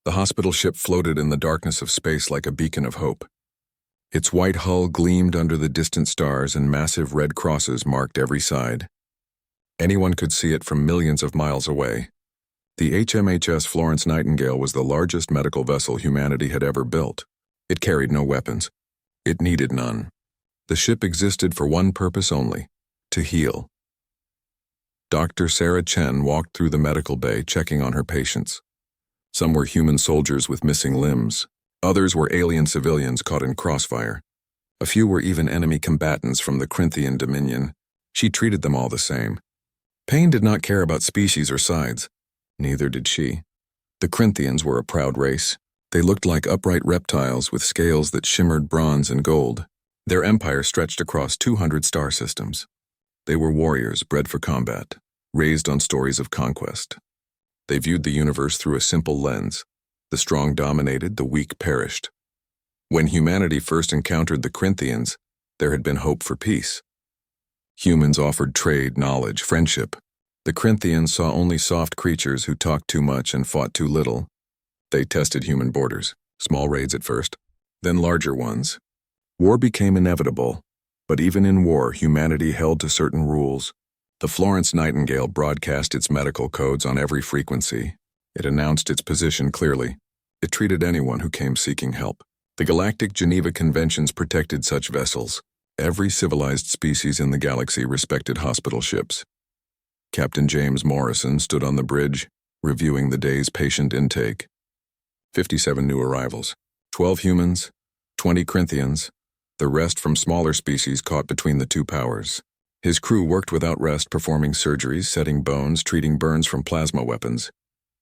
The hospital ship floated in the darkness of space like a beacon of hope. Its white hull gleamed under the distant stars, and massive red crosses marked every side. Anyone could see it from millions of miles away. The HMHS Florence Nightingale was the largest medical vessel humanity had ever built. It carried no weapons. It needed none. The ship existed for one purpose only: to heal. Dr. Sarah Chen walked through the medical bay, checking on her patients. Some were human soldiers with missing limbs. Others were alien civilians caught in crossfire. A few were even enemy combatants from the Corinthian Dominion. She treated them all the same. Payne did not care about species or sides. Neither did she. The Corinthians were a proud race. They looked like upright reptiles with scales that shimmered bronze and gold. Their empire stretched across 200 star systems. They were warriors bred for combat, raised on stories of conquest. They viewed the universe through a simple lens. The strong dominated, the weak perished. When humanity first encountered the Corinthians, there had been hope for peace. Humans offered trade, knowledge, friendship. The Corinthians saw only soft creatures who talked too much and fought too little. They tested human borders, small raids at first, then larger ones. War became inevitable, but even in war, humanity held to certain rules. The Florence Nightingale broadcast its medical codes on every frequency. It announced its position clearly. It treated anyone who came seeking help. The Galactic Geneva Conventions protected such vessels. Every civilized species in the galaxy respected hospital ships. Captain James Morrison stood on the bridge, reviewing the day's patient intake. 57 new arrivals, 12 humans, 20 Corinthians, the rest from smaller species caught between the two powers. His crew worked without rest, performing surgeries, setting bones, treating burns from plasma weapons.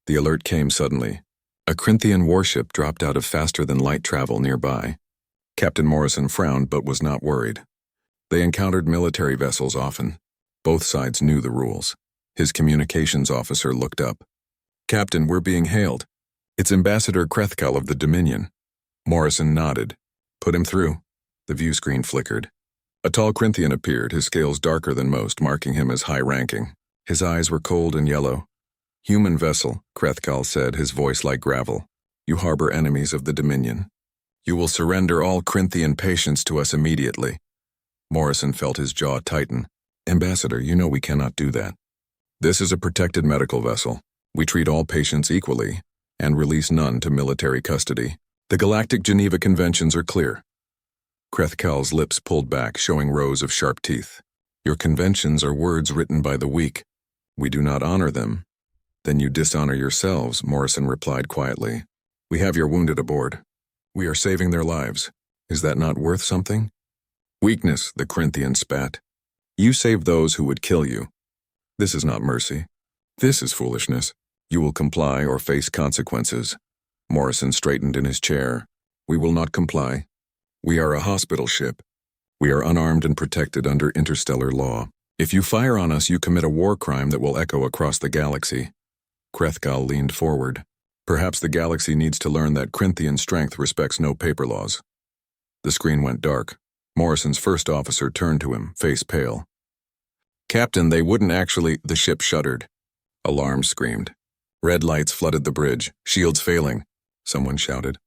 The alert came suddenly. A Corinthian warship dropped out of faster-than-light travel nearby. Captain Morrison frowned but was not worried. They encountered military vessels often. Both sides knew the rules. His communications officer looked up. "Captain, we're being hailed. It's Ambassador Krethkal of the Dominion." Morrison nodded. "Put him through." The view screen flickered. A tall Corinthian appeared, his scales darker than most, marking him as high-ranking. His eyes were cold and yellow. "Human vessel," Krethkal said, his voice like gravel. "You harbor enemies of the Dominion. You will surrender all Corinthian patients to us immediately." Morrison felt his jaw tighten. "Ambassador, you know we cannot do that. This is a protected medical vessel. We treat all patients equally and release none to military custody. The Galactic Geneva Conventions are clear." Krethkal's lips pulled back, showing rows of sharp teeth. "Your conventions are words written by the weak. We do not honor them." "Then you dishonor yourselves," Morrison replied quietly. "We have your wounded aboard. We are saving their lives. Is that not worth something?" "Weakness," the Corinthian spat. "You save those who would kill you. This is not mercy. This is foolishness. You will comply or face consequences." Morrison straightened in his chair. "We will not comply. We are a hospital ship. We are unarmed and protected under interstellar law. If you fire on us, you commit a war crime that will echo across the galaxy." Krethkal leaned forward. "Perhaps the galaxy needs to learn that Corinthian strength respects no paper laws." The screen went dark. Morrison's first officer turned to him, face pale. "Captain, they wouldn't actually—" The ship shuddered. Alarms screamed. Red lights flooded the bridge, shields failing, someone shouted.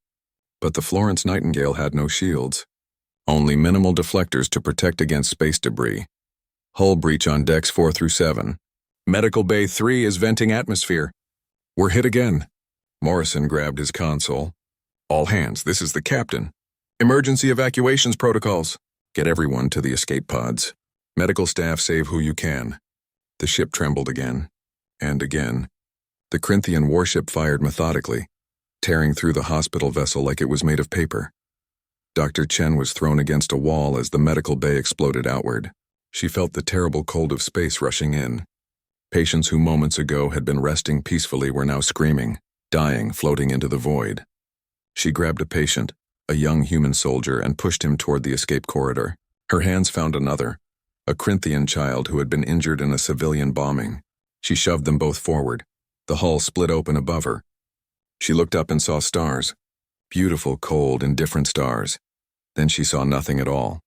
But the Florence Nightingale had no shields. Only minimal deflectors to protect against space debris. Hull breach on decks 4 through 7. Medical Bay 3 is venting atmosphere. We're hit again. Morrison grabbed his console. "All hands, this is the captain. Emergency evacuations protocols. Get everyone to the escape pods. Medical staff, save who you can." The ship trembled again. And again. The Corinthian warship fired methodically, tearing through the hospital vessel like it was made of paper. Dr. Chen was thrown against a wall as the medical bay exploded outward. She felt the terrible cold of space rushing in. Patients who moments ago had been resting peacefully were now screaming, dying, floating into the void. She grabbed a patient, a young human soldier, and pushed him toward the escape corridor. Her hands found another, a Corinthian child who had been injured in a civilian bombing. She shoved them both forward. The hull split open above her. She looked up and saw stars. Beautiful, cold, indifferent stars. Then she saw nothing at all.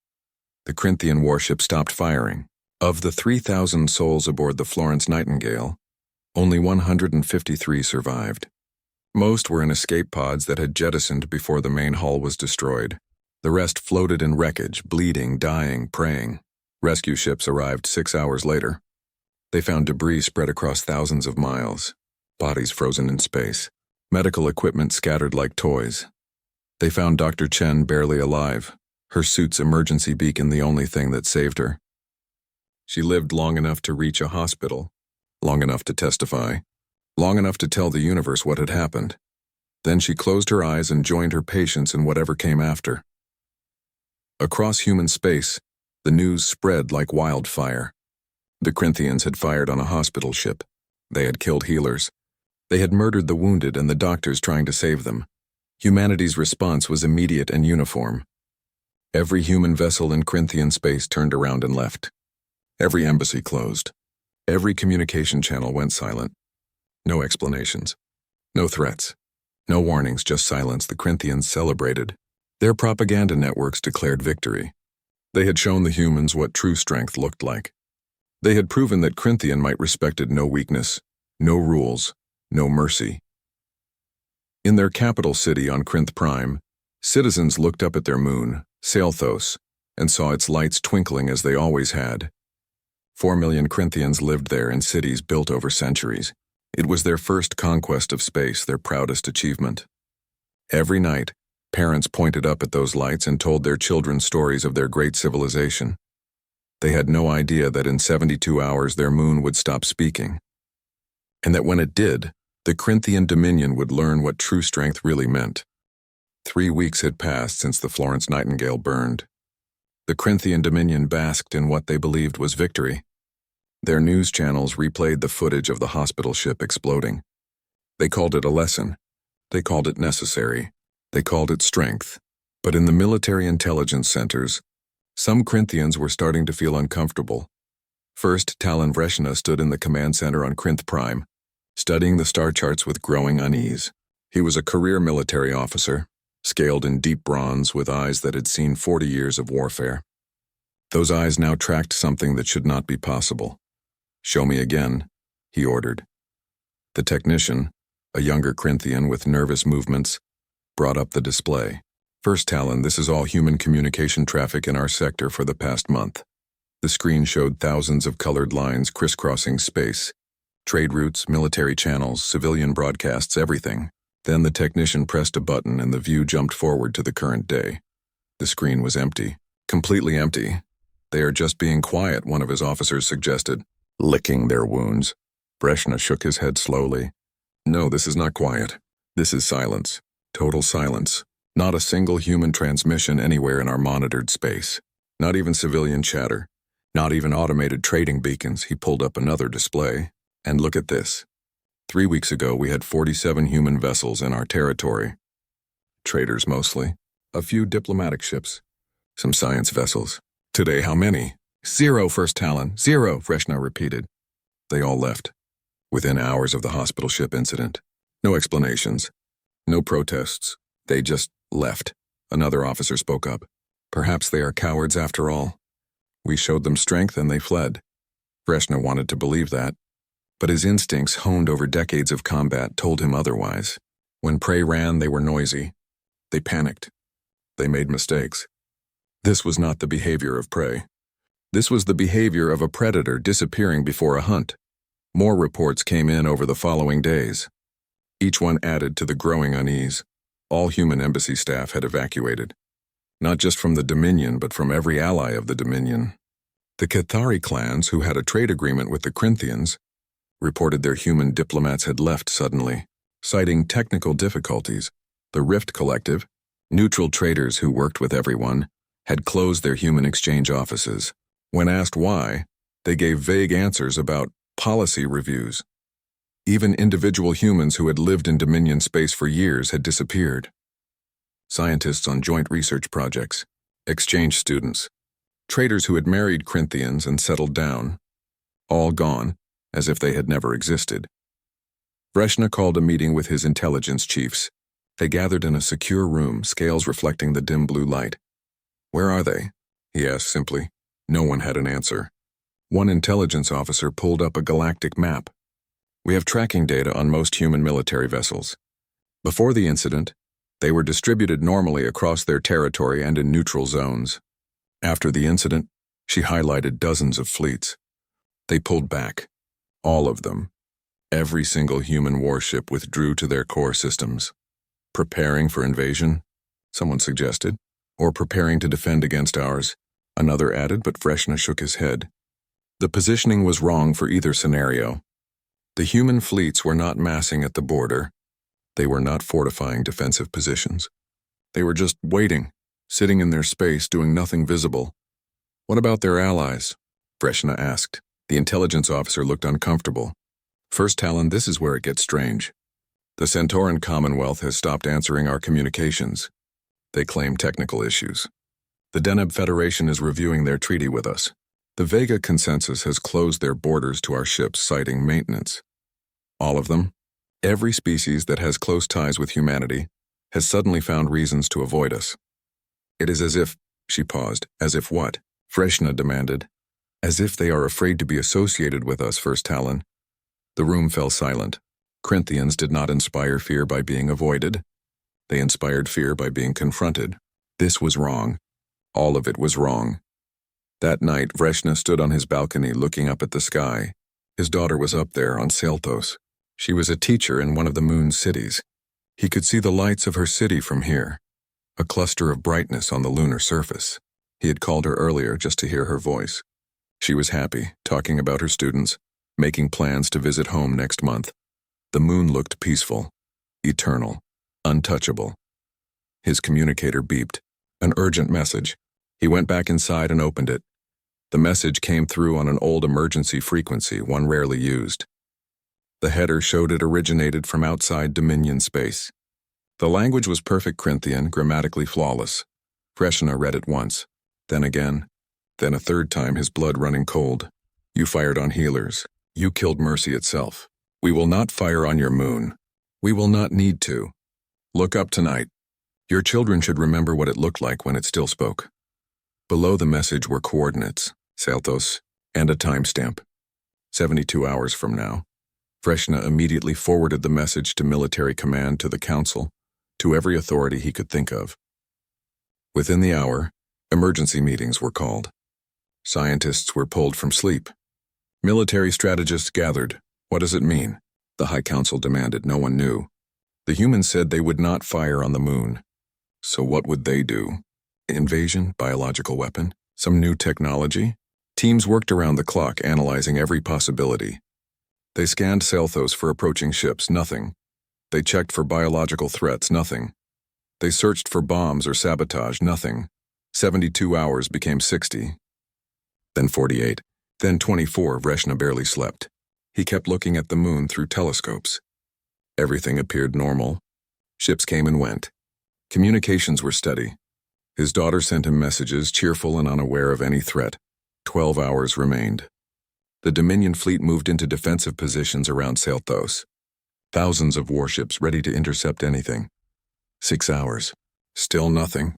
The Corinthian warship stopped firing. Of the 3,000 souls aboard the Florence Nightingale, only 153 survived. Most were in escape pods that had jettisoned before the main hull was destroyed. The rest floated in wreckage, bleeding, dying, praying. Rescue ships arrived 6 hours later. They found debris spread across thousands of miles, bodies frozen in space, medical equipment scattered like toys. They found Dr. Chen barely alive, her suit's emergency beacon the only thing that saved her. She lived long enough to reach a hospital, long enough to testify, long enough to tell the universe what had happened. Then she closed her eyes and joined her patients in whatever came after. Across human space, the news spread like wildfire. The Corinthians had fired on a hospital ship. They had killed healers. They had murdered the wounded and the doctors trying to save them. Humanity's response was immediate and uniform. Every human vessel in Corinthian space turned around and left. Every embassy closed. Every communication channel went silent. No explanations. No threats. No warnings, just silence. The Corinthians celebrated. Their propaganda networks declared victory. They had shown the humans what true strength looked like. They had proven that Corinthian might respected no weakness, no rules, no mercy. In their capital city on Corinth Prime, citizens looked up at their moon, Saelthos, and saw its lights twinkling as they always had. 4 million Corinthians lived there in cities built over centuries. It was their first conquest of space, their proudest achievement. Every night, parents pointed up at those lights and told their children stories of their great civilization. They had no idea that in 72 hours their moon would stop speaking, and that when it did, the Corinthian Dominion would learn what true strength really meant. 3 weeks had passed since the Florence Nightingale burned. The Corinthian Dominion basked in what they believed was victory. Their news channels replayed the footage of the hospital ship exploding. They called it a lesson. They called it necessary. They called it strength. But in the military intelligence centers, some Corinthians were starting to feel uncomfortable. First, Talon Vreshna stood in the command center on Corinth Prime, studying the star charts with growing unease. He was a career military officer, scaled in deep bronze with eyes that had seen 40 years of warfare. Those eyes now tracked something that should not be possible. "Show me again," he ordered. The technician, a younger Corinthian with nervous movements, brought up the display. "First, Talon, this is all human communication traffic in our sector for the past month." The screen showed thousands of colored lines crisscrossing space. Trade routes, military channels, civilian broadcasts, everything. Then the technician pressed a button and the view jumped forward to the current day. The screen was empty. Completely empty. "They are just being quiet," one of his officers suggested, licking their wounds. Vreshna shook his head slowly. "No, this is not quiet. This is silence. Total silence. Not a single human transmission anywhere in our monitored space. Not even civilian chatter. Not even automated trading beacons." He pulled up another display. "And look at this. 3 weeks ago, we had 47 human vessels in our territory. Traders mostly. A few diplomatic ships. Some science vessels. Today, how many?" "0, First Talon. 0, Vreshna repeated. They all left. Within hours of the hospital ship incident. No explanations. No protests. They just left." Another officer spoke up. "Perhaps they are cowards after all. We showed them strength and they fled." Vreshna wanted to believe that, but his instincts, honed over decades of combat, told him otherwise. When prey ran, they were noisy. They panicked. They made mistakes. This was not the behavior of prey. This was the behavior of a predator disappearing before a hunt. More reports came in over the following days. Each one added to the growing unease. All human embassy staff had evacuated. Not just from the Dominion, but from every ally of the Dominion. The Cathari clans, who had a trade agreement with the Corinthians, reported their human diplomats had left suddenly, citing technical difficulties. The Rift Collective, neutral traders who worked with everyone, had closed their human exchange offices. When asked why, they gave vague answers about policy reviews. Even individual humans who had lived in Dominion space for years had disappeared. Scientists on joint research projects, exchange students, traders who had married Corinthians and settled down, all gone, as if they had never existed. Vreshna called a meeting with his intelligence chiefs. They gathered in a secure room, scales reflecting the dim blue light. "Where are they?" he asked simply. No one had an answer. One intelligence officer pulled up a galactic map. "We have tracking data on most human military vessels. Before the incident, they were distributed normally across their territory and in neutral zones. After the incident, she highlighted dozens of fleets. They pulled back. All of them. Every single human warship withdrew to their core systems. Preparing for invasion, someone suggested, or preparing to defend against ours, another added, but Freshna shook his head. The positioning was wrong for either scenario. The human fleets were not massing at the border. They were not fortifying defensive positions. They were just waiting, sitting in their space, doing nothing visible. What about their allies? Freshna asked. The intelligence officer looked uncomfortable. First Talon, this is where it gets strange. The Centauran Commonwealth has stopped answering our communications. They claim technical issues. The Deneb Federation is reviewing their treaty with us. The Vega Consensus has closed their borders to our ships, citing maintenance. All of them, every species that has close ties with humanity, has suddenly found reasons to avoid us. It is as if, she paused, as if what? Freshna demanded. As if they are afraid to be associated with us, First Talon. The room fell silent. Corinthians did not inspire fear by being avoided. They inspired fear by being confronted. This was wrong. All of it was wrong. That night, Freshna stood on his balcony looking up at the sky. His daughter was up there on Seltos. She was a teacher in one of the moon's cities. He could see the lights of her city from here, a cluster of brightness on the lunar surface. He had called her earlier just to hear her voice. She was happy, talking about her students, making plans to visit home next month. The moon looked peaceful, eternal, untouchable. His communicator beeped. An urgent message. He went back inside and opened it. The message came through on an old emergency frequency, one rarely used. The header showed it originated from outside Dominion space. The language was perfect Corinthian, grammatically flawless. Freshna read it once, then again, then a third time, his blood running cold. You fired on healers. You killed Mercy itself. We will not fire on your moon. We will not need to. Look up tonight. Your children should remember what it looked like when it still spoke. Below the message were coordinates, Seltos, and a timestamp. 72 hours from now. Freshna immediately forwarded the message to military command, to the council, to every authority he could think of. Within the hour, emergency meetings were called. Scientists were pulled from sleep. Military strategists gathered. What does it mean? The High Council demanded. No one knew. The humans said they would not fire on the moon. So what would they do? Invasion? Biological weapon? Some new technology? Teams worked around the clock, analyzing every possibility. They scanned Selthos for approaching ships. Nothing. They checked for biological threats. Nothing. They searched for bombs or sabotage. Nothing. 72 hours became 60. Then 48. Then 24. Vreshna barely slept. He kept looking at the moon through telescopes. Everything appeared normal. Ships came and went. Communications were steady. His daughter sent him messages, cheerful and unaware of any threat. 12 hours remained. The Dominion fleet moved into defensive positions around Selthos. Thousands of warships ready to intercept anything. 6 hours. Still nothing.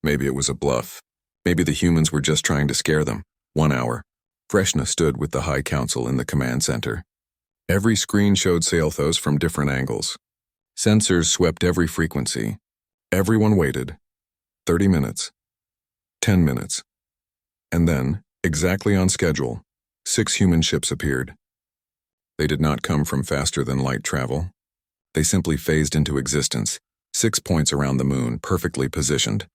Maybe it was a bluff. Maybe the humans were just trying to scare them. 1 hour. Freshna stood with the High Council in the command center. Every screen showed Selthos from different angles. Sensors swept every frequency. Everyone waited. 30 minutes. 10 minutes. And then, exactly on schedule, 6 human ships appeared. They did not come from faster-than-light travel. They simply phased into existence, 6 points around the moon, perfectly positioned.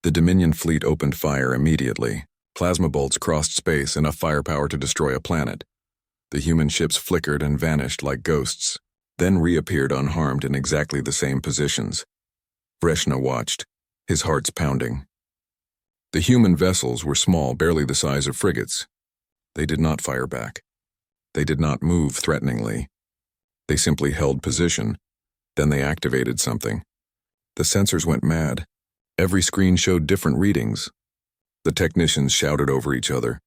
The Dominion fleet opened fire immediately. Plasma bolts crossed space, enough firepower to destroy a planet. The human ships flickered and vanished like ghosts, then reappeared unharmed in exactly the same positions. Vreshna watched, his heart's pounding. The human vessels were small, barely the size of frigates. They did not fire back. They did not move threateningly. They simply held position. Then they activated something. The sensors went mad. Every screen showed different readings. The technicians shouted over each other,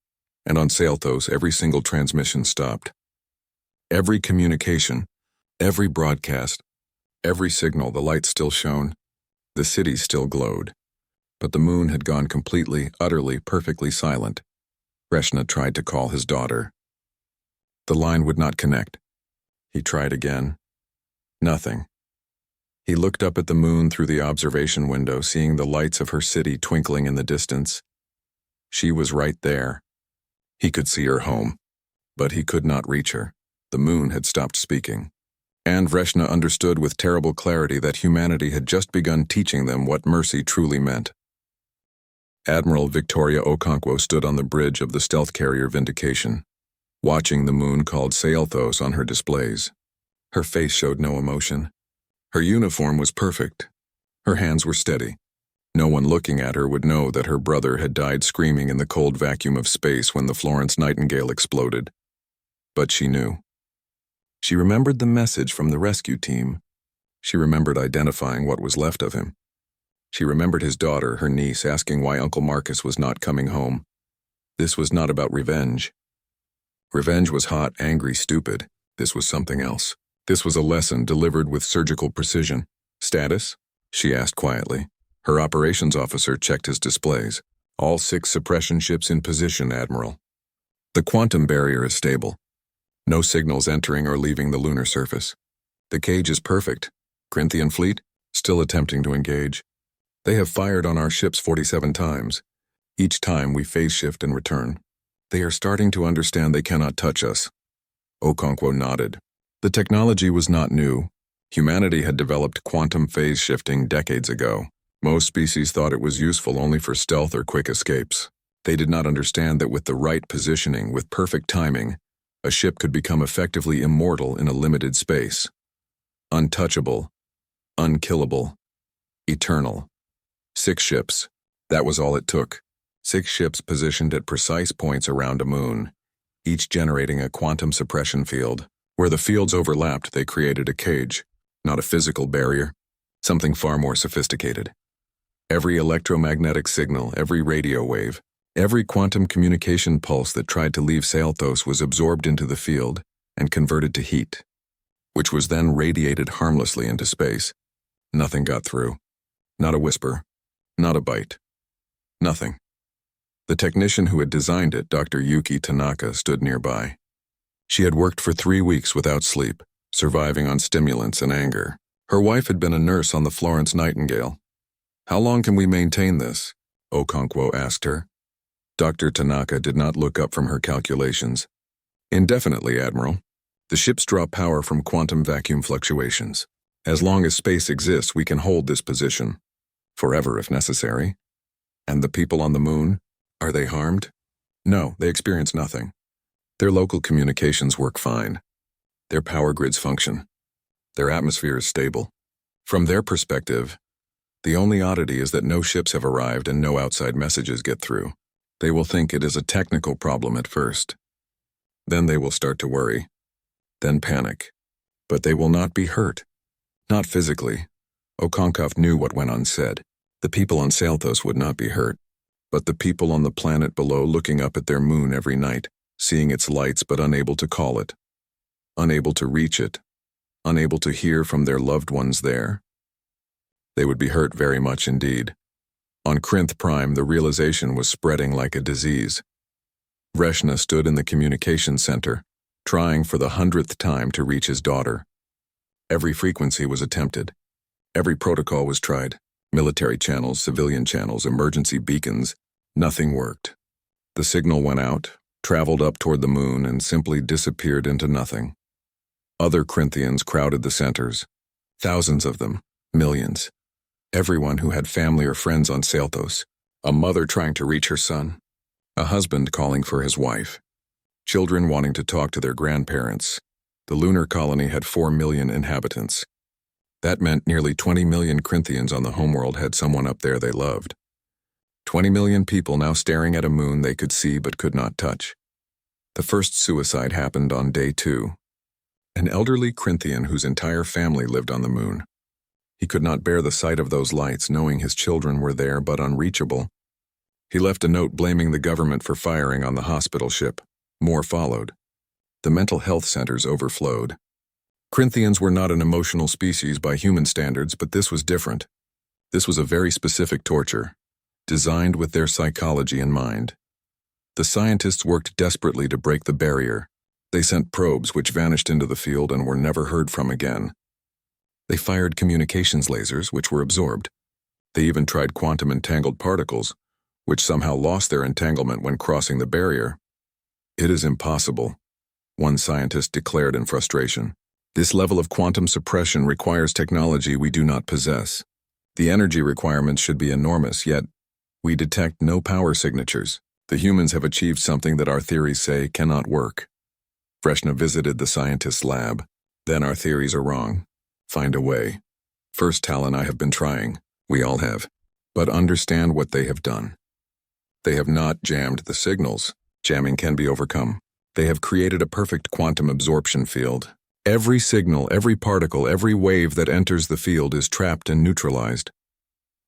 and on Selthos every single transmission stopped. Every communication, every broadcast, every signal, the light still shone. The city still glowed. But the moon had gone completely, utterly, perfectly silent. Vreshna tried to call his daughter. The line would not connect. He tried again. Nothing. He looked up at the moon through the observation window, seeing the lights of her city twinkling in the distance. She was right there. He could see her home, but he could not reach her. The moon had stopped speaking. And Vreshna understood with terrible clarity that humanity had just begun teaching them what mercy truly meant. Admiral Victoria Okonkwo stood on the bridge of the stealth carrier Vindication, watching the moon called Saelthos on her displays. Her face showed no emotion. Her uniform was perfect. Her hands were steady. No one looking at her would know that her brother had died screaming in the cold vacuum of space when the Florence Nightingale exploded. But she knew. She remembered the message from the rescue team. She remembered identifying what was left of him. She remembered his daughter, her niece, asking why Uncle Marcus was not coming home. This was not about revenge. Revenge was hot, angry, stupid. This was something else. This was a lesson delivered with surgical precision. Status? She asked quietly. Her operations officer checked his displays. All 6 suppression ships in position, Admiral. The quantum barrier is stable. No signals entering or leaving the lunar surface. The cage is perfect. Corinthian fleet? Still attempting to engage. They have fired on our ships 47 times. Each time we phase shift and return. They are starting to understand they cannot touch us. Okonkwo nodded. The technology was not new. Humanity had developed quantum phase shifting decades ago. Most species thought it was useful only for stealth or quick escapes. They did not understand that with the right positioning, with perfect timing, a ship could become effectively immortal in a limited space. Untouchable, unkillable, eternal. 6 ships. That was all it took. 6 ships positioned at precise points around a moon, each generating a quantum suppression field. Where the fields overlapped, they created a cage, not a physical barrier, something far more sophisticated. Every electromagnetic signal, every radio wave, every quantum communication pulse that tried to leave Saelthos was absorbed into the field and converted to heat, which was then radiated harmlessly into space. Nothing got through. Not a whisper. Not a bite. Nothing. The technician who had designed it, Dr. Yuki Tanaka, stood nearby. She had worked for 3 weeks without sleep, surviving on stimulants and anger. Her wife had been a nurse on the Florence Nightingale. How long can we maintain this? Okonkwo asked her. Dr. Tanaka did not look up from her calculations. Indefinitely, Admiral. The ships draw power from quantum vacuum fluctuations. As long as space exists, we can hold this position. Forever if necessary. And the people on the moon? Are they harmed? No, they experience nothing. Their local communications work fine. Their power grids function. Their atmosphere is stable. From their perspective, the only oddity is that no ships have arrived and no outside messages get through. They will think it is a technical problem at first. Then they will start to worry. Then panic. But they will not be hurt. Not physically. Okonkwo knew what went unsaid. The people on Saelthos would not be hurt. But the people on the planet below looking up at their moon every night, seeing its lights but unable to call it. Unable to reach it. Unable to hear from their loved ones there. They would be hurt very much indeed. On Krinth Prime, the realization was spreading like a disease. Vreshna stood in the communications center, trying for the 100th time to reach his daughter. Every frequency was attempted. Every protocol was tried. Military channels, civilian channels, emergency beacons. Nothing worked. The signal went out, traveled up toward the moon, and simply disappeared into nothing. Other Corinthians crowded the centers. Thousands of them. Millions. Everyone who had family or friends on Saelthos. A mother trying to reach her son. A husband calling for his wife. Children wanting to talk to their grandparents. The lunar colony had 4 million inhabitants. That meant nearly 20 million Corinthians on the homeworld had someone up there they loved. 20 million people now staring at a moon they could see but could not touch. The first suicide happened on day 2. An elderly Corinthian whose entire family lived on the moon. He could not bear the sight of those lights, knowing his children were there but unreachable. He left a note blaming the government for firing on the hospital ship. More followed. The mental health centers overflowed. Corinthians were not an emotional species by human standards, but this was different. This was a very specific torture, designed with their psychology in mind. The scientists worked desperately to break the barrier. They sent probes which vanished into the field and were never heard from again. They fired communications lasers, which were absorbed. They even tried quantum entangled particles, which somehow lost their entanglement when crossing the barrier. It is impossible, one scientist declared in frustration. This level of quantum suppression requires technology we do not possess. The energy requirements should be enormous, yet we detect no power signatures. The humans have achieved something that our theories say cannot work. Vreshna visited the scientist's lab. Then our theories are wrong. Find a way. First, Tal and I have been trying. We all have. But understand what they have done. They have not jammed the signals. Jamming can be overcome. They have created a perfect quantum absorption field. Every signal, every particle, every wave that enters the field is trapped and neutralized.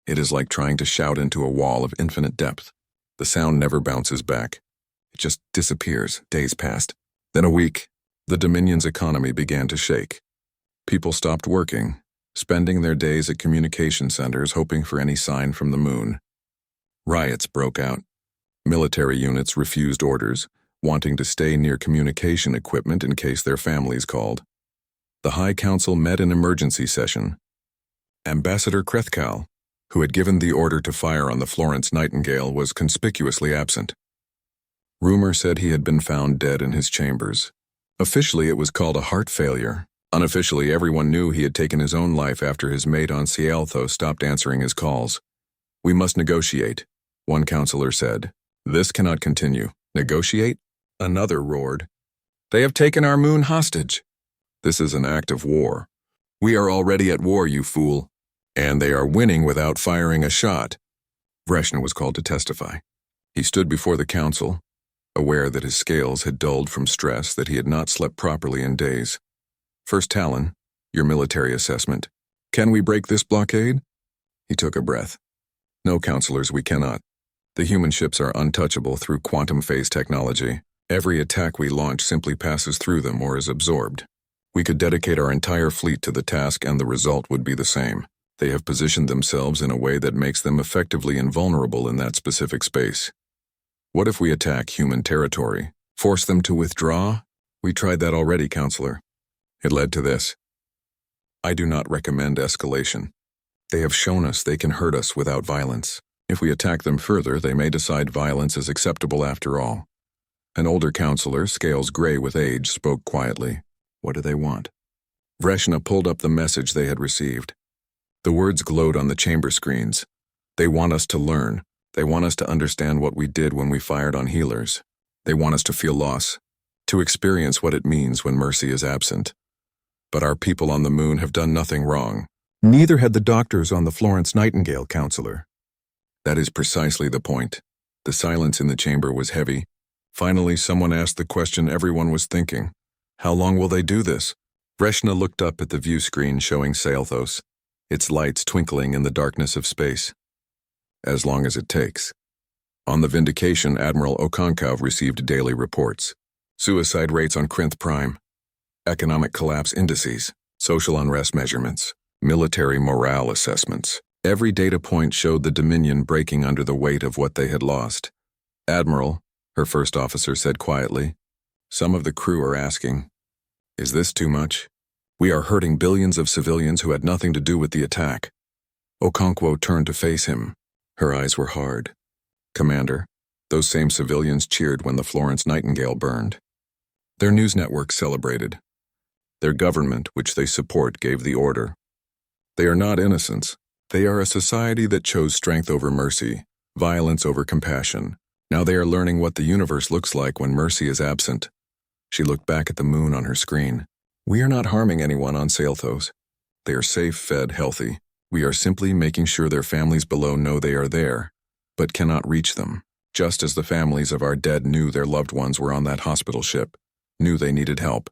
It is like trying to shout into a wall of infinite depth. The sound never bounces back. It just disappears. Days passed. Then a week. The Dominion's economy began to shake. People stopped working, spending their days at communication centers hoping for any sign from the moon. Riots broke out. Military units refused orders, wanting to stay near communication equipment in case their families called. The High Council met in emergency session. Ambassador Krethkal, who had given the order to fire on the Florence Nightingale, was conspicuously absent. Rumor said he had been found dead in his chambers. Officially, it was called a heart failure. Unofficially, everyone knew he had taken his own life after his mate on Cialtho stopped answering his calls. "We must negotiate," one counselor said. "This cannot continue." "Negotiate?" Another roared. "They have taken our moon hostage." "This is an act of war." "We are already at war, you fool." "And they are winning without firing a shot." Vreshna was called to testify. He stood before the council, aware that his scales had dulled from stress, that he had not slept properly in days. "First, Talon, your military assessment. Can we break this blockade?" He took a breath. "No, counselors, we cannot. The human ships are untouchable through quantum phase technology. Every attack we launch simply passes through them or is absorbed. We could dedicate our entire fleet to the task and the result would be the same. They have positioned themselves in a way that makes them effectively invulnerable in that specific space. What if we attack human territory? Force them to withdraw? We tried that already, counselor. It led to this. I do not recommend escalation. They have shown us they can hurt us without violence. If we attack them further, they may decide violence is acceptable after all. An older counselor, scales gray with age, spoke quietly. What do they want? Vreshna pulled up the message they had received. The words glowed on the chamber screens. They want us to learn. They want us to understand what we did when we fired on healers. They want us to feel loss, to experience what it means when mercy is absent. But our people on the moon have done nothing wrong. Neither had the doctors on the Florence Nightingale, counselor. That is precisely the point. The silence in the chamber was heavy. Finally, someone asked the question everyone was thinking. How long will they do this? Vreshna looked up at the view screen showing Saelthos, its lights twinkling in the darkness of space. As long as it takes. On the Vindication, Admiral Okonkov received daily reports. Suicide rates on Krinth Prime. Economic collapse indices. Social unrest measurements. Military morale assessments. Every data point showed the Dominion breaking under the weight of what they had lost. Admiral, her first officer said quietly, some of the crew are asking, is this too much? We are hurting billions of civilians who had nothing to do with the attack. Okonkwo turned to face him. Her eyes were hard. Commander, those same civilians cheered when the Florence Nightingale burned. Their news network celebrated. Their government, which they support, gave the order. They are not innocents. They are a society that chose strength over mercy, violence over compassion. Now they are learning what the universe looks like when mercy is absent. She looked back at the moon on her screen. We are not harming anyone on Saelthos. They are safe, fed, healthy. We are simply making sure their families below know they are there, but cannot reach them, just as the families of our dead knew their loved ones were on that hospital ship, knew they needed help,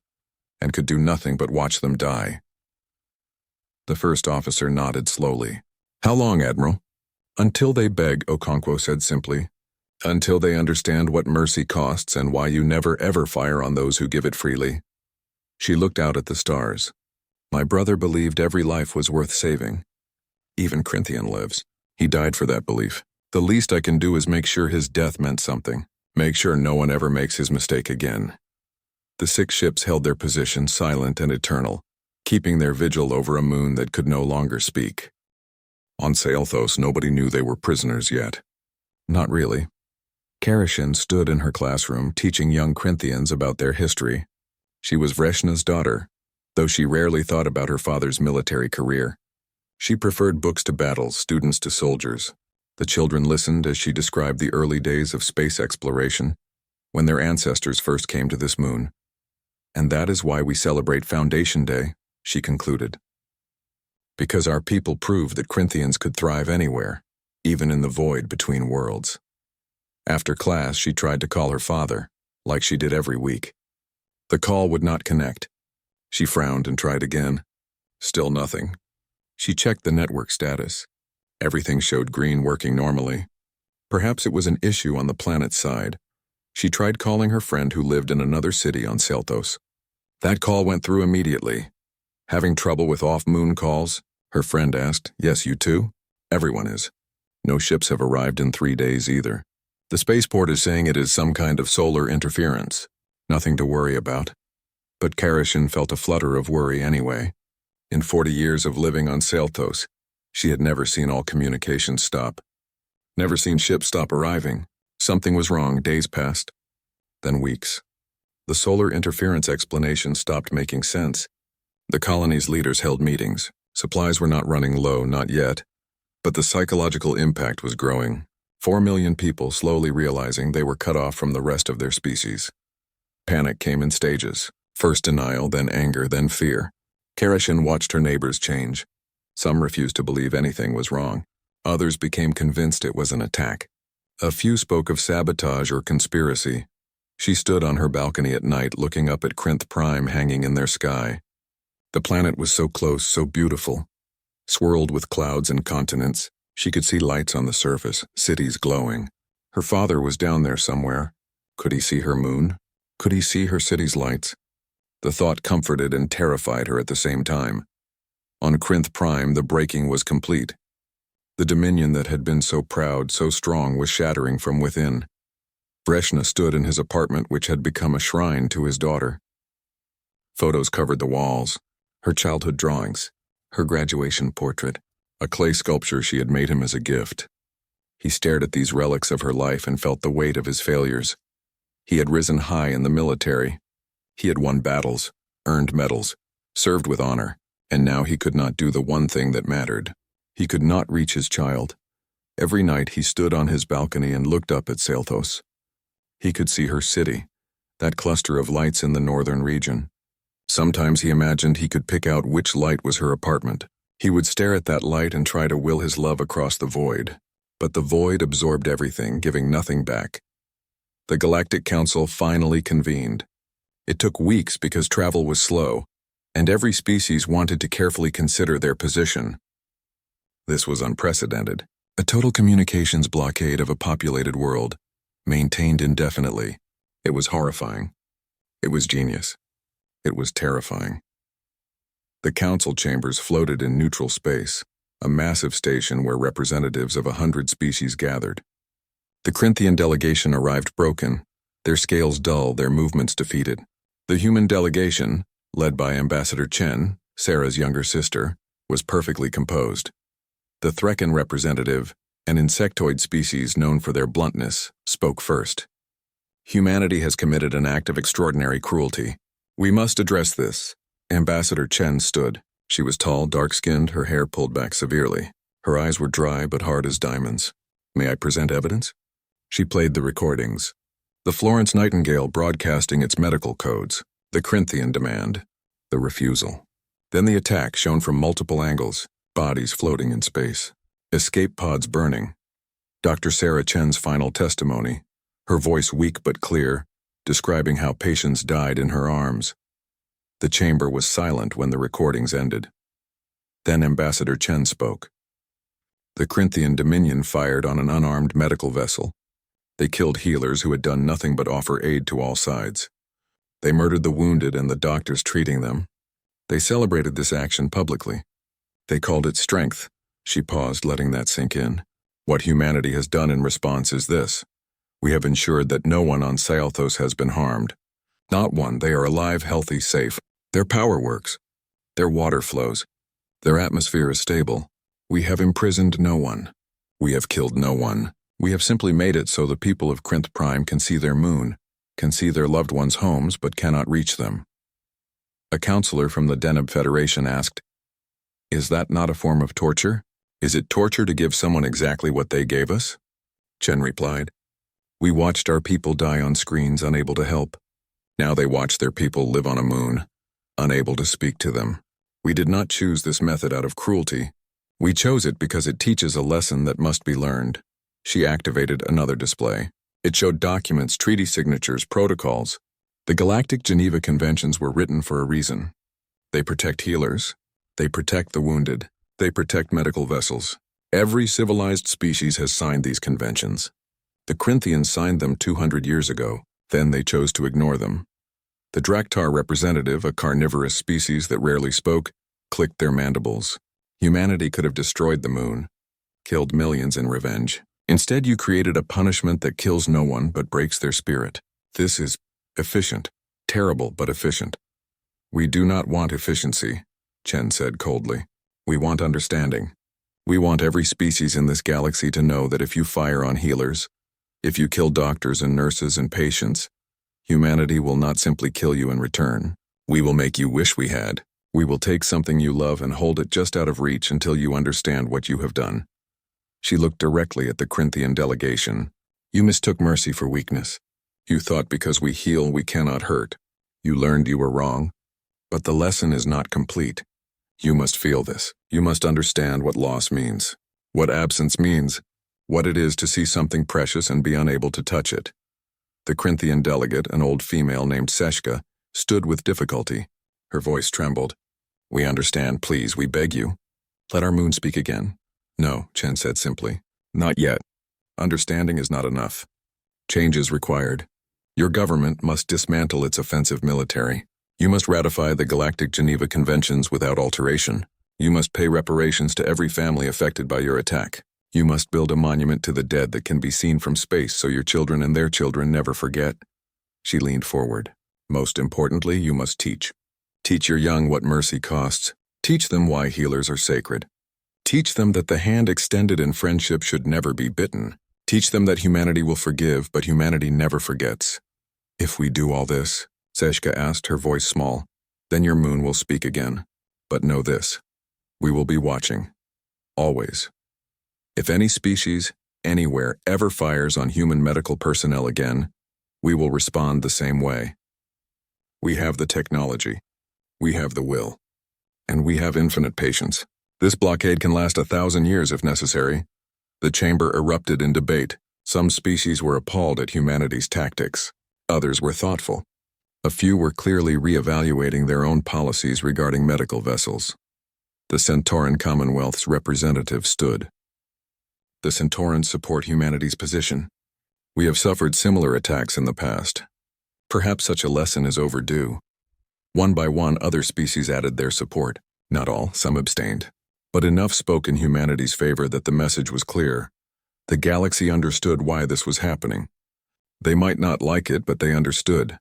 and could do nothing but watch them die. The first officer nodded slowly. How long, Admiral? Until they beg, Okonkwo said simply. Until they understand what mercy costs and why you never ever fire on those who give it freely. She looked out at the stars. My brother believed every life was worth saving. Even Corinthian lives. He died for that belief. The least I can do is make sure his death meant something. Make sure no one ever makes his mistake again. The 6 ships held their position, silent and eternal, keeping their vigil over a moon that could no longer speak. On Saelthos, nobody knew they were prisoners yet. Not really. Narration stood in her classroom teaching young Corinthians about their history. She was Vreshna's daughter, though she rarely thought about her father's military career. She preferred books to battles, students to soldiers. The children listened as she described the early days of space exploration, when their ancestors first came to this moon. And that is why we celebrate Foundation Day, she concluded. Because our people proved that Corinthians could thrive anywhere, even in the void between worlds. After class, she tried to call her father, like she did every week. The call would not connect. She frowned and tried again. Still nothing. She checked the network status. Everything showed green, working normally. Perhaps it was an issue on the planet's side. She tried calling her friend who lived in another city on Saelthos. That call went through immediately. Having trouble with off-moon calls? Her friend asked. Yes, you too? Everyone is. No ships have arrived in 3 days either. The spaceport is saying it is some kind of solar interference. Nothing to worry about. But Narration felt a flutter of worry anyway. In 40 years of living on Saelthos, she had never seen all communications stop. Never seen ships stop arriving. Something was wrong. Days passed. Then weeks. The solar interference explanation stopped making sense. The colony's leaders held meetings. Supplies were not running low, not yet. But the psychological impact was growing. 4 million people slowly realizing they were cut off from the rest of their species. Panic came in stages. First denial, then anger, then fear. Narration watched her neighbors change. Some refused to believe anything was wrong. Others became convinced it was an attack. A few spoke of sabotage or conspiracy. She stood on her balcony at night looking up at Crinth Prime hanging in their sky. The planet was so close, so beautiful. Swirled with clouds and continents, she could see lights on the surface, cities glowing. Her father was down there somewhere. Could he see her moon? Could he see her city's lights? The thought comforted and terrified her at the same time. On Crinth Prime, the breaking was complete. The dominion that had been so proud, so strong, was shattering from within. Vreshna stood in his apartment, which had become a shrine to his daughter. Photos covered the walls. Her childhood drawings, her graduation portrait, a clay sculpture she had made him as a gift. He stared at these relics of her life and felt the weight of his failures. He had risen high in the military. He had won battles, earned medals, served with honor, and now he could not do the one thing that mattered. He could not reach his child. Every night he stood on his balcony and looked up at Saelthos. He could see her city, that cluster of lights in the northern region. Sometimes he imagined he could pick out which light was her apartment. He would stare at that light and try to will his love across the void. But the void absorbed everything, giving nothing back. The Galactic Council finally convened. It took weeks because travel was slow, and every species wanted to carefully consider their position. This was unprecedented. A total communications blockade of a populated world, maintained indefinitely. It was horrifying. It was genius. It was terrifying. The council chambers floated in neutral space, a massive station where representatives of 100 species gathered. The Corinthian delegation arrived broken, their scales dull, their movements defeated. The human delegation, led by Ambassador Chen, Sarah's younger sister, was perfectly composed. The Threkan representative, an insectoid species known for their bluntness, spoke first. Humanity has committed an act of extraordinary cruelty. We must address this. Ambassador Chen stood. She was tall, dark-skinned, her hair pulled back severely. Her eyes were dry but hard as diamonds. May I present evidence? She played the recordings. The Florence Nightingale broadcasting its medical codes. The Corinthian demand. The refusal. Then the attack shown from multiple angles. Bodies floating in space. Escape pods burning. Dr. Sarah Chen's final testimony. Her voice weak but clear, describing how patients died in her arms. The chamber was silent when the recordings ended. Then Ambassador Chen spoke. The Corinthian Dominion fired on an unarmed medical vessel. They killed healers who had done nothing but offer aid to all sides. They murdered the wounded and the doctors treating them. They celebrated this action publicly. They called it strength. She paused, letting that sink in. What humanity has done in response is this. We have ensured that no one on Saelthos has been harmed. Not one. They are alive, healthy, safe. Their power works. Their water flows. Their atmosphere is stable. We have imprisoned no one. We have killed no one. We have simply made it so the people of Crinth Prime can see their moon, can see their loved ones' homes, but cannot reach them. A counselor from the Deneb Federation asked, "Is that not a form of torture? Is it torture to give someone exactly what they gave us?" Chen replied, "We watched our people die on screens, unable to help. Now they watch their people live on a moon, unable to speak to them. We did not choose this method out of cruelty. We chose it because it teaches a lesson that must be learned." She activated another display. It showed documents, treaty signatures, protocols. The Galactic Geneva Conventions were written for a reason. They protect healers. They protect the wounded. They protect medical vessels. Every civilized species has signed these conventions. The Crinthians signed them 200 years ago. Then they chose to ignore them. The Draktar representative, a carnivorous species that rarely spoke, clicked their mandibles. Humanity could have destroyed the moon, killed millions in revenge. Instead, you created a punishment that kills no one but breaks their spirit. This is efficient. Terrible, but efficient. "We do not want efficiency," Chen said coldly. "We want understanding. We want every species in this galaxy to know that if you fire on healers, if you kill doctors and nurses and patients, humanity will not simply kill you in return. We will make you wish we had. We will take something you love and hold it just out of reach until you understand what you have done." She looked directly at the Crinthian delegation. "You mistook mercy for weakness. You thought because we heal we cannot hurt. You learned you were wrong. But the lesson is not complete. You must feel this. You must understand what loss means, what absence means, what it is to see something precious and be unable to touch it." The Crinthian delegate, an old female named Seshka, stood with difficulty. Her voice trembled. "We understand, please, we beg you. Let our moon speak again." "No," Chen said simply. "Not yet. Understanding is not enough. Change is required. Your government must dismantle its offensive military. You must ratify the Galactic Geneva Conventions without alteration. You must pay reparations to every family affected by your attack. You must build a monument to the dead that can be seen from space so your children and their children never forget." She leaned forward. "Most importantly, you must teach. Teach your young what mercy costs. Teach them why healers are sacred. Teach them that the hand extended in friendship should never be bitten. Teach them that humanity will forgive, but humanity never forgets." "If we do all this," Seshka asked, her voice small, "then your moon will speak again. But know this. We will be watching. Always. If any species, anywhere, ever fires on human medical personnel again, we will respond the same way. We have the technology. We have the will. And we have infinite patience. This blockade can last 1,000 years if necessary." The chamber erupted in debate. Some species were appalled at humanity's tactics. Others were thoughtful. A few were clearly re-evaluating their own policies regarding medical vessels. The Centauran Commonwealth's representative stood. "The Centaurans support humanity's position. We have suffered similar attacks in the past. Perhaps such a lesson is overdue." One by one, other species added their support. Not all, some abstained. But enough spoke in humanity's favor that the message was clear. The galaxy understood why this was happening. They might not like it, but they understood.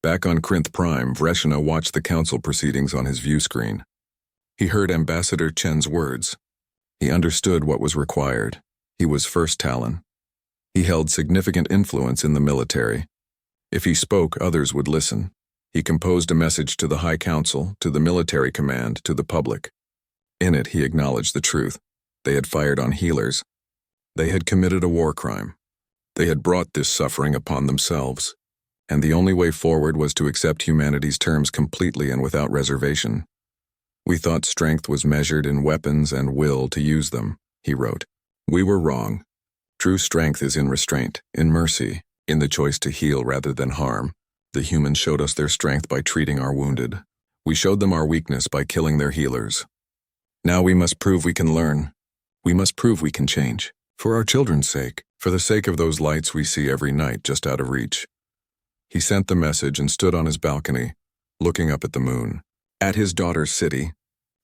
Back on Crinth Prime, Vreshina watched the council proceedings on his view screen. He heard Ambassador Chen's words. He understood what was required. He was First Talon. He held significant influence in the military. If he spoke, others would listen. He composed a message to the High Council, to the military command, to the public. In it, he acknowledged the truth. They had fired on healers. They had committed a war crime. They had brought this suffering upon themselves. And the only way forward was to accept humanity's terms completely and without reservation. "We thought strength was measured in weapons and will to use them," he wrote. "We were wrong. True strength is in restraint, in mercy, in the choice to heal rather than harm. The humans showed us their strength by treating our wounded. We showed them our weakness by killing their healers. Now we must prove we can learn. We must prove we can change. For our children's sake, for the sake of those lights we see every night just out of reach." He sent the message and stood on his balcony, looking up at the moon, at his daughter's city,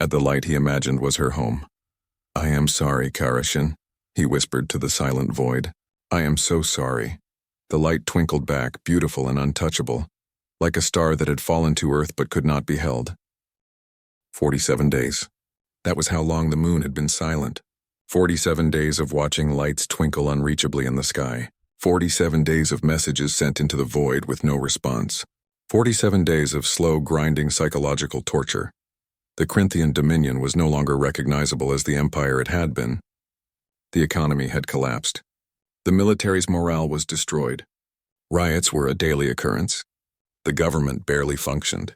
at the light he imagined was her home. "I am sorry, Karashin," he whispered to the silent void. "I am so sorry." The light twinkled back, beautiful and untouchable, like a star that had fallen to earth but could not be held. 47 days. That was how long the moon had been silent. 47 days of watching lights twinkle unreachably in the sky. 47 days of messages sent into the void with no response. 47 days of slow, grinding psychological torture. The Corinthian dominion was no longer recognizable as the empire it had been. The economy had collapsed. The military's morale was destroyed. Riots were a daily occurrence. The government barely functioned.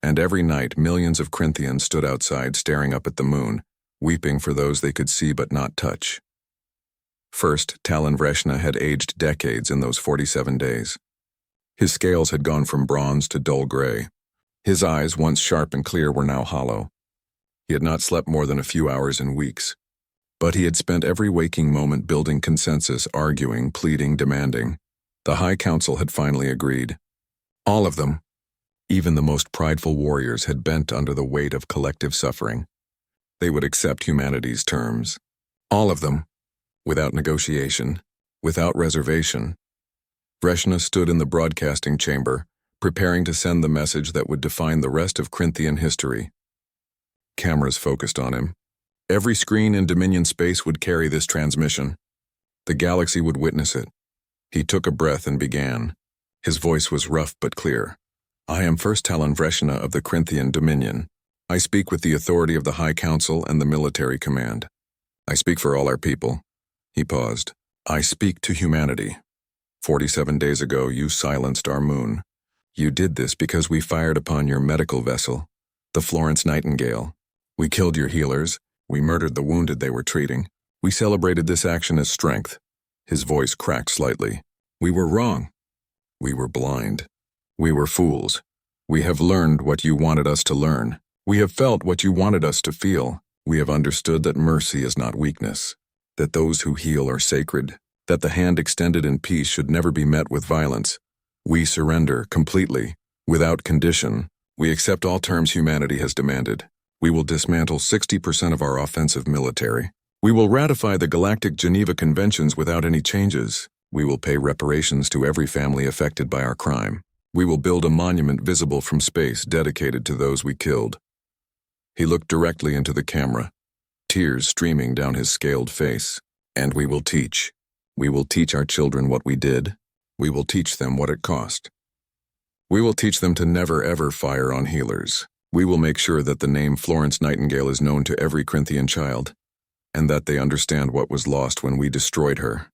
And every night, millions of Corinthians stood outside staring up at the moon, weeping for those they could see but not touch. First, Talon Vreshna had aged decades in those 47 days. His scales had gone from bronze to dull gray. His eyes, once sharp and clear, were now hollow. He had not slept more than a few hours in weeks. But he had spent every waking moment building consensus, arguing, pleading, demanding. The High Council had finally agreed. All of them, even the most prideful warriors, had bent under the weight of collective suffering. They would accept humanity's terms. All of them, without negotiation, without reservation. Vreshna stood in the broadcasting chamber, preparing to send the message that would define the rest of Corinthian history. Cameras focused on him. Every screen in Dominion space would carry this transmission. The galaxy would witness it. He took a breath and began. His voice was rough but clear. I am First Talon Vreshna of the Corinthian Dominion. I speak with the authority of the High Council and the military command. I speak for all our people. He paused. I speak to humanity. 47 days ago, you silenced our moon. You did this because we fired upon your medical vessel, the Florence Nightingale. We killed your healers. We murdered the wounded they were treating. We celebrated this action as strength. His voice cracked slightly. We were wrong. We were blind. We were fools. We have learned what you wanted us to learn. We have felt what you wanted us to feel. We have understood that mercy is not weakness, that those who heal are sacred, that the hand extended in peace should never be met with violence. We surrender completely, without condition. We accept all terms humanity has demanded. We will dismantle 60% of our offensive military. We will ratify the Galactic Geneva Conventions without any changes. We will pay reparations to every family affected by our crime. We will build a monument visible from space dedicated to those we killed. He looked directly into the camera, tears streaming down his scaled face. And we will teach. We will teach our children what we did. We will teach them what it cost. We will teach them to never ever fire on healers. We will make sure that the name Florence Nightingale is known to every Corinthian child, and that they understand what was lost when we destroyed her.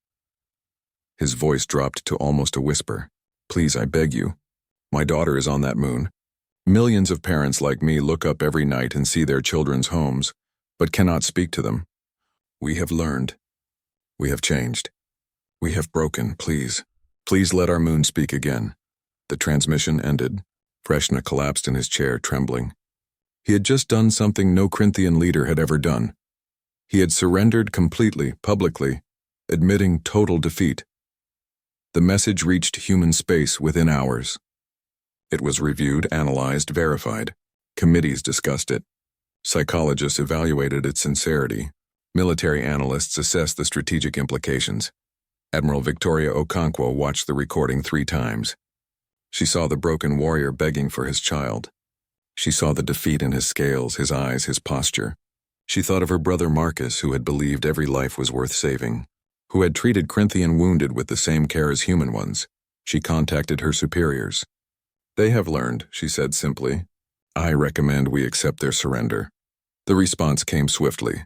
His voice dropped to almost a whisper. Please, I beg you. My daughter is on that moon. Millions of parents like me look up every night and see their children's homes, but cannot speak to them. We have learned. We have changed. We have broken, please. Please let our moon speak again. The transmission ended. Vreshna collapsed in his chair, trembling. He had just done something no Corinthian leader had ever done. He had surrendered completely, publicly, admitting total defeat. The message reached human space within hours. It was reviewed, analyzed, verified. Committees discussed it. Psychologists evaluated its sincerity. Military analysts assessed the strategic implications. Admiral Victoria Okonkwo watched the recording 3 times. She saw the broken warrior begging for his child. She saw the defeat in his scales, his eyes, his posture. She thought of her brother Marcus, who had believed every life was worth saving, who had treated Corinthian wounded with the same care as human ones. She contacted her superiors. They have learned, she said simply. I recommend we accept their surrender. The response came swiftly.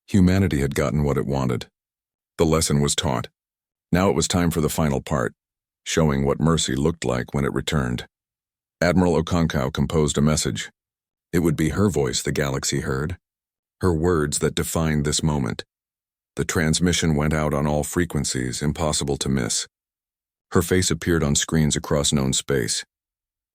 Humanity had gotten what it wanted. The lesson was taught. Now it was time for the final part, showing what mercy looked like when it returned. Admiral Okonkwo composed a message. It would be her voice the galaxy heard, her words that defined this moment. The transmission went out on all frequencies, impossible to miss. Her face appeared on screens across known space.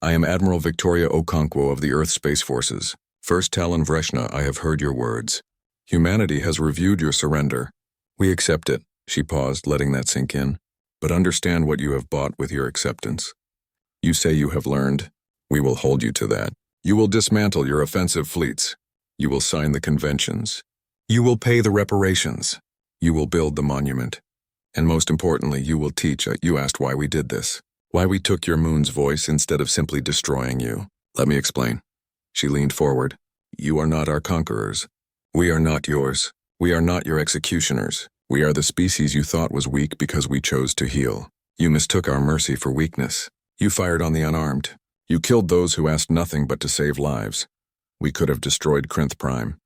I am Admiral Victoria Okonkwo of the Earth Space Forces. First Talon Vreshna, I have heard your words. Humanity has reviewed your surrender. We accept it. She paused, letting that sink in. But understand what you have bought with your acceptance. You say you have learned. We will hold you to that. You will dismantle your offensive fleets. You will sign the conventions. You will pay the reparations. You will build the monument. And most importantly, you will teach. You asked why we did this. Why we took your moon's voice instead of simply destroying you. Let me explain. She leaned forward. You are not our conquerors. We are not yours. We are not your executioners. We are the species you thought was weak because we chose to heal. You mistook our mercy for weakness. You fired on the unarmed. You killed those who asked nothing but to save lives. We could have destroyed Krinth Prime.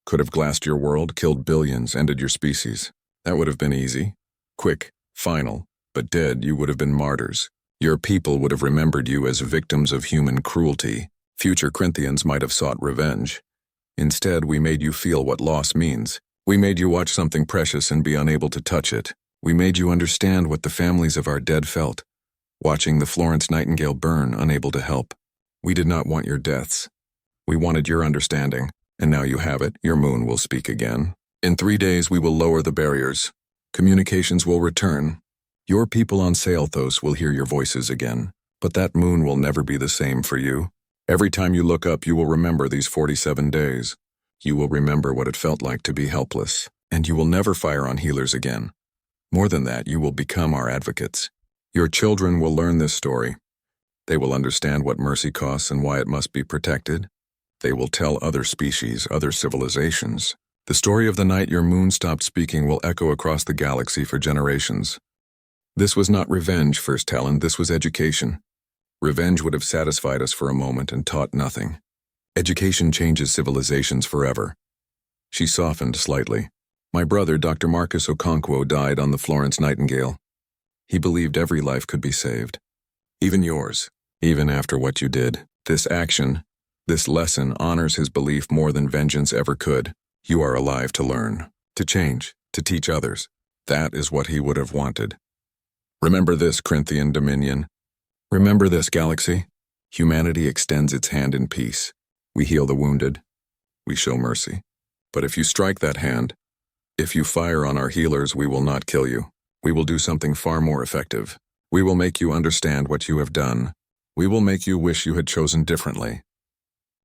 Could have glassed your world, killed billions, ended your species. That would have been easy. Quick, final, but dead you would have been martyrs. Your people would have remembered you as victims of human cruelty. Future Krinthians might have sought revenge. Instead, we made you feel what loss means. We made you watch something precious and be unable to touch it. We made you understand what the families of our dead felt, watching the Florence Nightingale burn, unable to help. We did not want your deaths. We wanted your understanding, and now you have it. Your moon will speak again. In 3 days, we will lower the barriers. Communications will return. Your people on Saelthos will hear your voices again, but that moon will never be the same for you. Every time you look up, you will remember these 47 days. You will remember what it felt like to be helpless, and you will never fire on healers again. More than that, you will become our advocates. Your children will learn this story. They will understand what mercy costs and why it must be protected. They will tell other species, other civilizations. The story of the night your moon stopped speaking will echo across the galaxy for generations. This was not revenge, First Talon, this was education. Revenge would have satisfied us for a moment and taught nothing. Education changes civilizations forever. She softened slightly. My brother, Dr. Marcus Okonkwo, died on the Florence Nightingale. He believed every life could be saved. Even yours. Even after what you did. This action, this lesson honors his belief more than vengeance ever could. You are alive to learn, to change, to teach others. That is what he would have wanted. Remember this, Krinthian Dominion. Remember this, galaxy. Humanity extends its hand in peace. We heal the wounded. We show mercy. But if you strike that hand, if you fire on our healers, we will not kill you. We will do something far more effective. We will make you understand what you have done. We will make you wish you had chosen differently.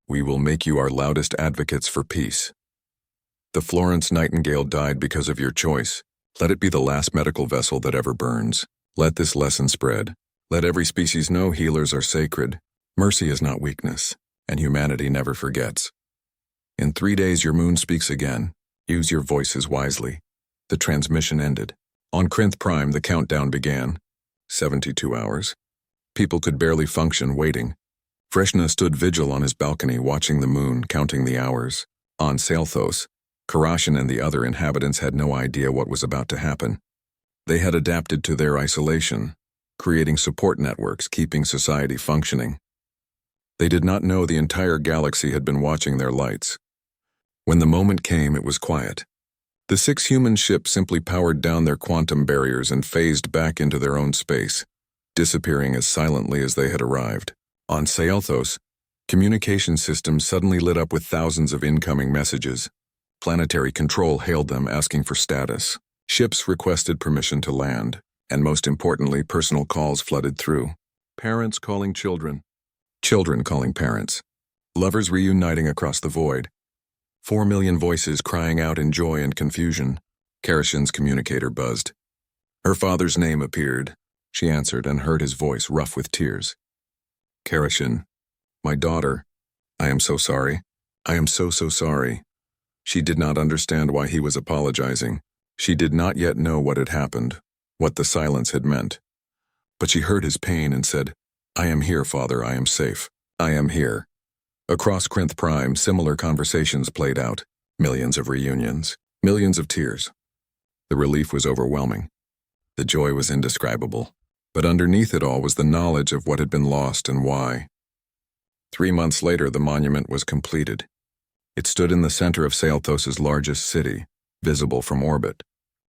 We will make you our loudest advocates for peace. The Florence Nightingale died because of your choice. Let it be the last medical vessel that ever burns. Let this lesson spread. Let every species know healers are sacred. Mercy is not weakness, and humanity never forgets. In 3 days your moon speaks again. Use your voices wisely. The transmission ended. On Krinth Prime, the countdown began. 72 hours. People could barely function, waiting. Freshna stood vigil on his balcony, watching the moon, counting the hours. On Saelthos, Karashan and the other inhabitants had no idea what was about to happen. They had adapted to their isolation, creating support networks, keeping society functioning. They did not know the entire galaxy had been watching their lights. When the moment came, it was quiet. The 6 human ships simply powered down their quantum barriers and phased back into their own space, disappearing as silently as they had arrived. On Saelthos, communication systems suddenly lit up with thousands of incoming messages. Planetary control hailed them, asking for status. Ships requested permission to land, and most importantly, personal calls flooded through. Parents calling children. Children calling parents. Lovers reuniting across the void. 4 million voices crying out in joy and confusion. Karashan's communicator buzzed. Her father's name appeared. She answered and heard his voice rough with tears. Karashan, my daughter, I am so sorry. I am so sorry. She did not understand why he was apologizing. She did not yet know what had happened, what the silence had meant. But she heard his pain and said, I am here, Father, I am safe. I am here. Across Krinth Prime, similar conversations played out. Millions of reunions, millions of tears. The relief was overwhelming. The joy was indescribable. But underneath it all was the knowledge of what had been lost and why. 3 months later, the monument was completed. It stood in the center of Saelthos' largest city, visible from orbit.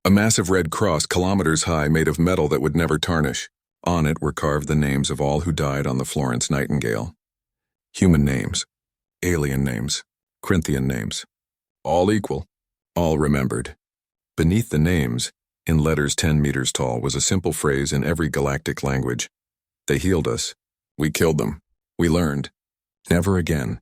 A massive red cross, kilometers high, made of metal that would never tarnish. On it were carved the names of all who died on the Florence Nightingale. Human names, alien names, Krinthian names. All equal, all remembered. Beneath the names, in letters 10 meters tall, was a simple phrase in every galactic language. They healed us. We killed them. We learned. Never again.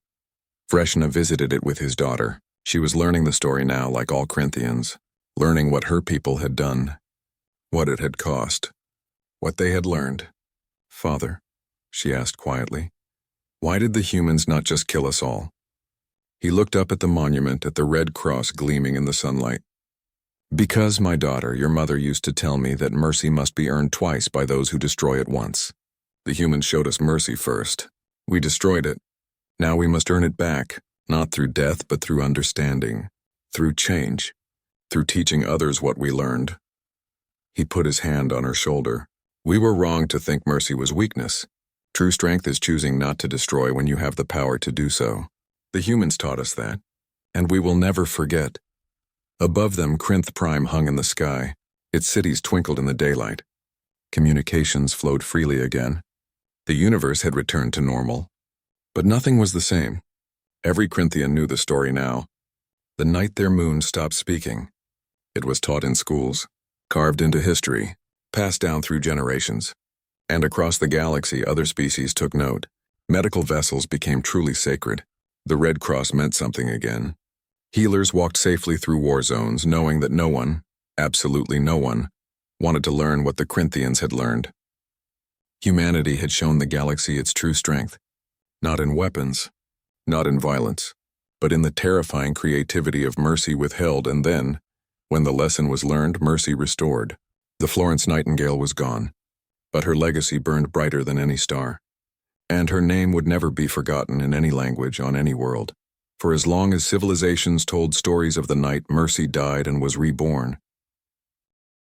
Freshna visited it with his daughter. She was learning the story now, like all Krinthians, learning what her people had done, what it had cost, what they had learned. Father, she asked quietly, why did the humans not just kill us all? He looked up at the monument, at the red cross gleaming in the sunlight. "Because, my daughter, your mother used to tell me that mercy must be earned twice by those who destroy it once. The humans showed us mercy first. We destroyed it. Now we must earn it back, not through death but through understanding, through change, through teaching others what we learned." He put his hand on her shoulder. "We were wrong to think mercy was weakness. True strength is choosing not to destroy when you have the power to do so. The humans taught us that, and we will never forget." Above them, Krinth Prime hung in the sky. Its cities twinkled in the daylight. Communications flowed freely again. The universe had returned to normal. But nothing was the same. Every Krinthian knew the story now. The night their moon stopped speaking. It was taught in schools, carved into history, passed down through generations. And across the galaxy, other species took note. Medical vessels became truly sacred. The Red Cross meant something again. Healers walked safely through war zones, knowing that no one, absolutely no one, wanted to learn what the Krinthians had learned. Humanity had shown the galaxy its true strength, not in weapons, not in violence, but in the terrifying creativity of mercy withheld, and then, when the lesson was learned, mercy restored. The Florence Nightingale was gone, but her legacy burned brighter than any star. And her name would never be forgotten in any language on any world. For as long as civilizations told stories of the night mercy died and was reborn,